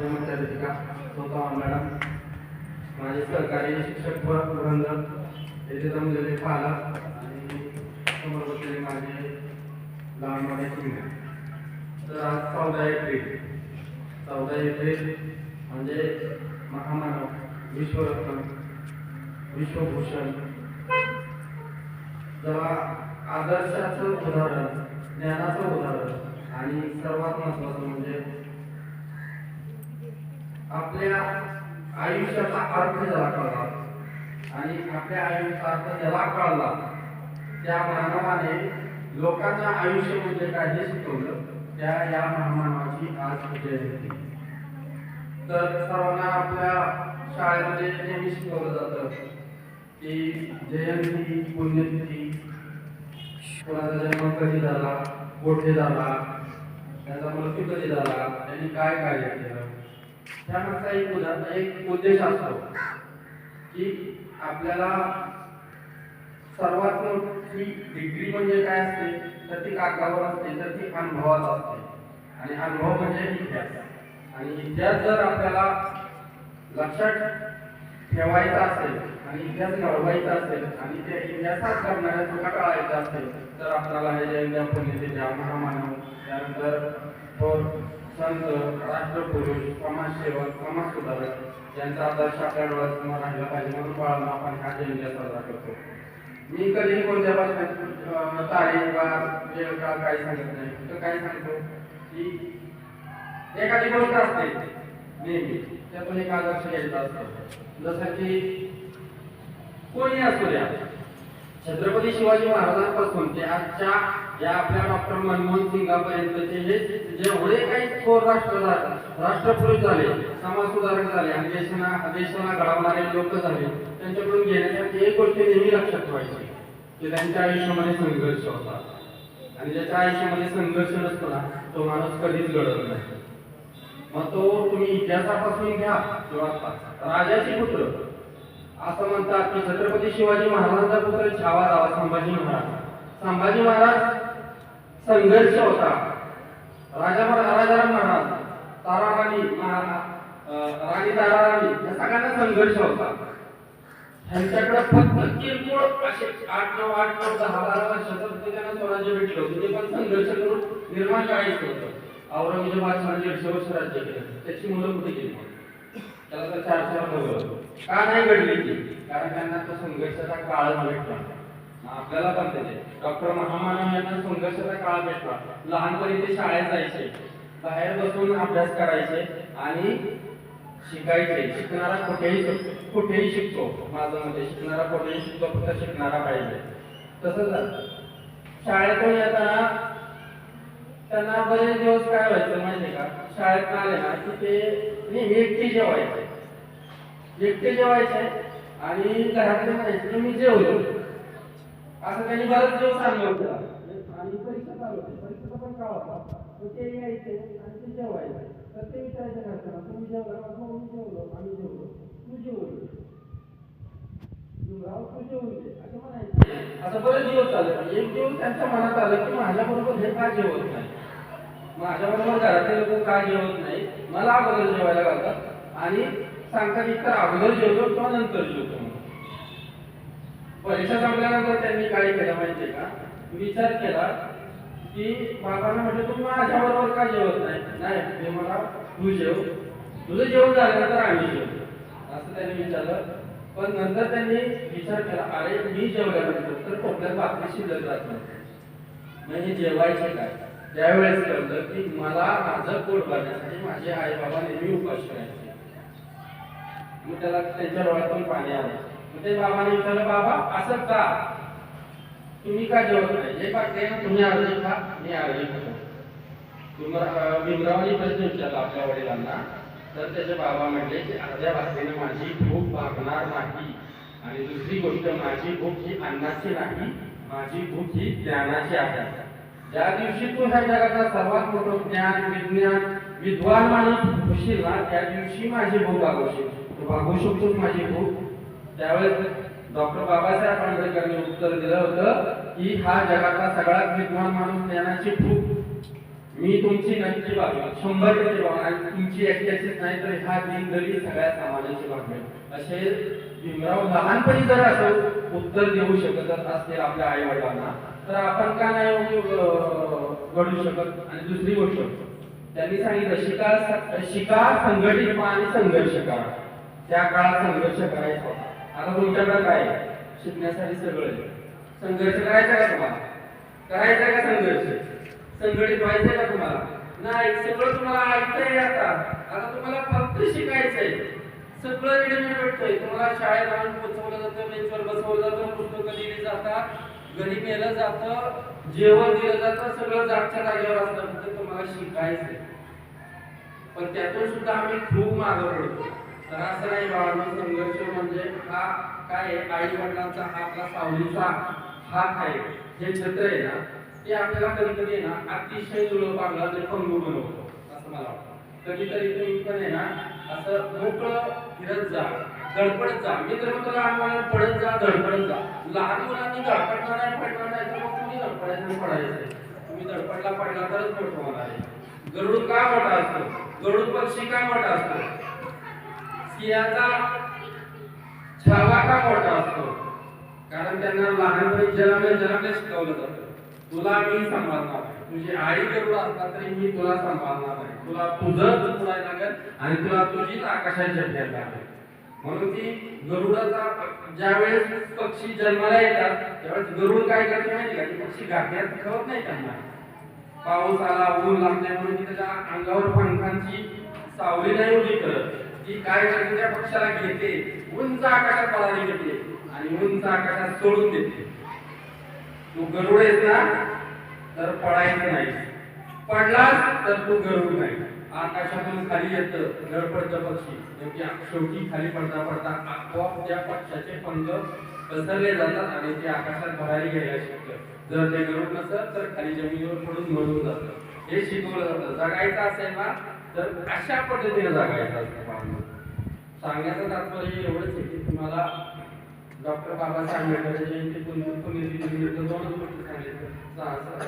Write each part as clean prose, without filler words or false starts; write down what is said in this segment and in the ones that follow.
मुख्याध्यापिका स्वतः मॅडम, माझे सहकारी शिक्षक वृंद, येथे जमलेले पालक आणि समोर बसलेले माझे लहान मोठे चिन्ह. तर आज 14 एप्रिल म्हणजे महामानव, विश्वरत्न, विश्वभूषण, जेव्हा आदर्शाचं उदाहरण, ज्ञानाचं उदाहरण आणि सर्वात महत्त्वाचं म्हणजे आपल्या आयुष्याचा अर्थ ज्याला कळला आणि आपल्या आयुष्याचा अर्थ ज्याला कळला त्या मानवाने लोकांना आयुष्य म्हणजे काय हे शिकवलं. त्या या महामानवाची आज जयंती. तर सर्वांना आपल्या शाळेमध्ये नेहमी शिकवलं जातं की जयंती, पुण्यतिथी, कोणाचा जन्म कधी झाला, कोठे झाला, त्याचा मृत्यू कधी झाला, त्यांनी काय कार्य केलं, त्यामागचा एक उद्देश असतो की आपल्याला सर्वात मोठी डिग्री म्हणजे काय असते तर ती कागदावर असते, तर ती अनुभवात असते. आणि अनुभव म्हणजे इतिहास. आणि इतिहास जर आपल्याला लक्षात ठेवायचा असेल आणि इतिहास घडवायचा असेल आणि त्या इतिहासात करणाऱ्या चुका टाळायच्या असेल तर आपल्याला हे जयंत्या, पुण्यतिथ्या, महामानव, त्यानंतर थोर संत, राष्ट्रपुरुष, समाजसेवक, समाजसुधारक यांचा आदर्श आपल्या डोळ्यासमोर राहिला पाहिजे म्हणून बाळांना आपण हा जयंत्या साजरा करतो. मी कधीही कोणत्या भाषेत तारीख वा वेळ काळ काही सांगत नाही. तर काय सांगतो की एखादी गोष्ट असते नेहमी त्यातून एक आदर्श घ्यायचा असतो. जसं की कोणी असू द्या, छत्रपती शिवाजी महाराजांपासून ते आजच्या या आपल्या डॉक्टर मनमोहन सिंगापर्यंतचे हे जेवढे काही थोर राष्ट्रपुरुष झाले, समाजसुधारक झाले आणि देशाला घडवणारे लोक झाले, त्यांच्याकडून घेण्यासाठी एक गोष्ट नेहमी लक्षात ठेवायची की त्यांच्या आयुष्यामध्ये संघर्ष होता. आणि ज्याच्या आयुष्यामध्ये संघर्ष नसतो ना तो माणूस कधीच घडत नाही. मग तो तुम्ही इतिहासापासून घ्या किंवा राजाचे पुत्र असं म्हणतात की छत्रपती शिवाजी महाराजांचा पुत्र छावा रावा संभाजी महाराज. संभाजी महाराज संघर्ष होता. राजाराम महाराज, ताराराणी, राणी ताराराणी या सगळ्यांना संघर्ष होता. ह्यांच्याकडे फक्त किरकोळ असे 8-9 वर्षाचं त्यांना स्वराज्य भेटलं होतं. ते पण संघर्ष करून निर्माण करायचं होतं. औरंगजेबाने 150 वर्ष राज्य केलं. त्याची मुलं कुठे गेली? त्याला तर 4 मुलं का नाही घडली ती? कारण त्यांना तो संघर्षाचा काळ भेटला. आपल्याला पण त्याचे डॉक्टर महामानव यांना संघर्षाचा काळ भेटला. लहानपणी ते शाळेत जायचे, बाहेर बसून अभ्यास करायचे आणि शिकायचे. शिकणारा कुठेही शिकतो. माझं मते शिकणारा कुठेही शिकतो, फक्त शिकणारा पाहिजे. तसंच शाळेतून येताना त्यांना बरेच दिवस काय व्हायचं माहिती का, शाळेत आले ना की ते नेहमी एकटे जेवायचे आणि घरातले म्हणायचे मी जेवलो. असं त्यांनी बरेच दिवस सांगलं होतं. आणि परीक्षा चालू होती, परीक्षेचा पण काळ होता. ते यायचे आणि ते जेवायचे. तर ते विचारायचे घरच्यांना, तुम्ही जेवला? मी जेवलो. आम्ही जेवलो. तू जेवलो? तू जेवून दे असं म्हणायचे. असं बरेच दिवस चालले. एक दिवस त्यांच्या मनात आलं की माझ्याबरोबर हे का जेवत नाही, माझ्याबरोबर घरातले लोक का जेवत नाही, मला अगोदर जेवायला घालतात आणि सांगतात इतर अगोदर जेवतो किंवा नंतर जेवतो. परीक्षा संपल्यानंतर त्यांनी काय केलं माहितीये का, विचार केला की बाबांना म्हटलं तुम्ही माझ्याबरोबर का जेवत नाही? ते मला तू जेव, तुझं जेवण झाल्यानंतर आम्ही जेवतो असं त्यांनी विचारलं. पण नंतर त्यांनी विचार केला, अरे मी जेवल्यानंतर तर कोणत्याच बातमी शिल्लक राहत नाही, म्हणजे जेवायचे काय? त्यावेळेस कळलं की मला माझं पोट भरण्यासाठी माझे आई बाबा नेहमी उपाशी राहायचे. मग त्याला त्यांच्या डोळ्यातून पाणी आलं. मग ते बाबाने विचारलं, बाबा असं का, तुम्ही का जेवत नाही? जे पाठले ना तुम्ही अर्धी खा, मी अर्धी खातो. भीमरावांनी प्रश्न विचारला आपल्या वडिलांना. तर त्याचे बाबा म्हटले की अर्ध्या भाकरीने माझी भूक भागणार नाही. आणि दुसरी गोष्ट, माझी भूक ही अन्नाची नाही, माझी भूक ही ज्ञानाची आहे. ज्या दिवशी तू ह्या जगातला सर्वात मोठं ज्ञान, विज्ञान, विद्वान माणूस होशील ना त्या दिवशी माझी भूक भागवशील. तू भागवू शकतोस माझी भूक? त्यावेळेस डॉक्टर बाबासाहेब आंबेडकरांनी उत्तर दिलं होतं की हा जगातला सगळ्यात विद्वान माणूस ज्ञानाची भूक मी तुमची नक्की बाजू 100% बाजू आणि तुमची एकट्याचीच नाही तर ह्या दिनदरी सगळ्या समाजाची बाजू असे भीमराव लहानपणी जर असं उत्तर देऊ शकत असतील आपल्या आई वडिलांना तर आपण का नाही घडू शकत. आणि दुसरी गोष्ट त्यांनी सांगितलं शिका संघटित व्हा आणि संघर्ष करा. त्या काळात संघर्ष करायचा होता. आता तुमच्याकडे काय शिकण्यासाठी सगळं संघर्ष करायचा का तुम्हाला करायचा का संघटित व्हायचंय का तुम्हाला नाही. सगळं तुम्हाला ऐकतंय आता तुम्हाला फक्त शिकायचंय. सगळं रेडीमेड भेटतंय तुम्हाला. शाळेत आणून पोचवलं जातं बेंचवर बसवलं जातं पुस्तकं दिली जातात घरी नेलं जातं जेवण दिलं जातं सगळं जागच्या जागेवर असतं फक्त तुम्हाला शिकायचंय. पण त्यातून सुद्धा आम्ही खूप मागं पडतो. तर असं नाही बाळांनो संघर्ष म्हणजे हा काय आई वडिलांचा आपला सावलीचा हात आहे जे छत्र आहे ना ते आपल्याला कधी कधी ना अतिशय जुळं पांगला पंगू बनवतो असं मला वाटतं. कधीतरी तुम्ही पण आहे ना असं मोकळं फिरत जा धडपडत जा. मी तर म्हणतो लहान मुलांना पडत जा धडपडत जा. लहान मुलांनी धडपडणार नाही पडणार नाही तर मग तुम्ही धडपडायचं पडायचं. तुम्ही धडपडला पडला तरच मोठं होणार आहे. गरुड का मोठा असतो गरुड पक्षी का मोठा असतो सिंहाचा छावा का मोठा असतो कारण त्यांना लहानपणी जन्मले शिकवलं जातं तुला मी सांभाळणार तुझी आई गरुड असला तरी मी तुला सांभाळणार नाही. तुला तुझंच पुरायला लागेल आणि तुला तुझीच आकाशाची अभ्यास लागेल. म्हणून ती गरुडाचा ज्यावेळेस पक्षी जन्माला येतात त्यावेळेस गरुड काय करते माहिती का की पक्षी गाठ्यात ठेवत नाही त्यांना. पाऊस आला ऊन लागले म्हणून ती त्याच्या अंगावर पंखांची सावली नाही उभी करत. ती काय करते त्या पक्षाला घेते उंच आकाशात पळाली घेते आणि उंच आकाशात सोडून देते. तू गरुड आहेस ना तर पडायचं नाही पडलास तर तू गरुड नाही. आकाशातून खाली येतं धडपडतं पक्षी शेवटी खाली पडता पडता आपोआप त्या पक्षाचे पंख पसरले जातात आणि ते आकाशात भरायला घ्यायला शिकतं. जर ते गरुड नसत तर खाली जमिनीवर पडून मरून जातं. हे शिकवलं जातं. जगायचं असेल ना तर अशा पद्धतीने जगायचं असतं. सांगण्याचं तात्पर्य एवढंच आहे की तुम्हाला डॉक्टर बाबासाहेब आंबेडकर जयंती पुण्यतिथीनिमित्त दोनच गोष्टी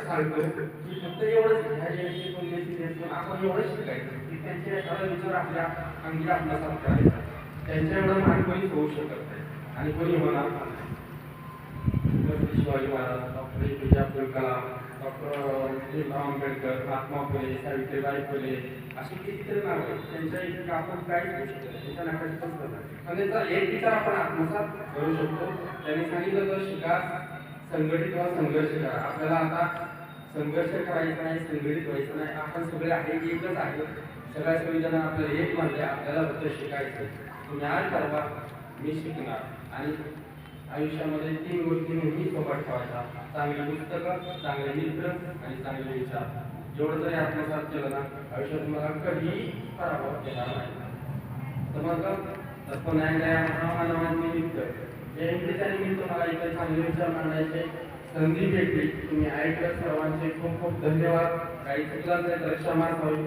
सांगतो की फक्त एवढंच ह्या जयंती पुण्यतिथी आपण एवढंच शिकायचं की त्यांचे एखादा विचार आपल्या अंगी आत्मसात करायचा. त्यांच्या एवढं मान कोणीच होऊ शकत नाही आणि कोणी होणार नाही. Shivaji Maharaj doctor APJ Abdul Kalam doctor Bhimrao Ambedkar Mahatma Phule Savitribai Phule अशी कितीतरी नाव आहेत. त्यांच्या इथे आपण काहीच होऊ शकत नाही. त्यांच्या नाकाची पण पण त्यांचा एक विचार आपण आत्मसात करू शकतो. त्यांनी सांगितलं तर शिका संघटित व्हा संघर्ष करा. आपल्याला आता संघर्ष करायचा नाही संघटित व्हायचं नाही. आपण सगळे आहे एकच आहे. सगळ्या संविधान आपल्याला एक म्हणते आपल्याला फक्त शिकायचं. तुम्ही आज ठरवा मी शिकणार आणि आयुष्यामध्ये 3 गोष्टी नेहमी सोबत ठेवायच्या चांगली पुस्तकं चांगले मित्र आणि चांगले विचार. जेवढं तरी आत्मसात केलं ना आयुष्यात तुम्हाला कधीही पराभव केला नाही. समजलं तर पुन्हा निमित्त जयंतीच्या निमित्त मला इथे चांगले विचार मांडायचे संधी भेटली. तुम्ही ऐकलं सर्वांचे खूप खूप धन्यवाद. काही चुकलं तर क्षमा होईल.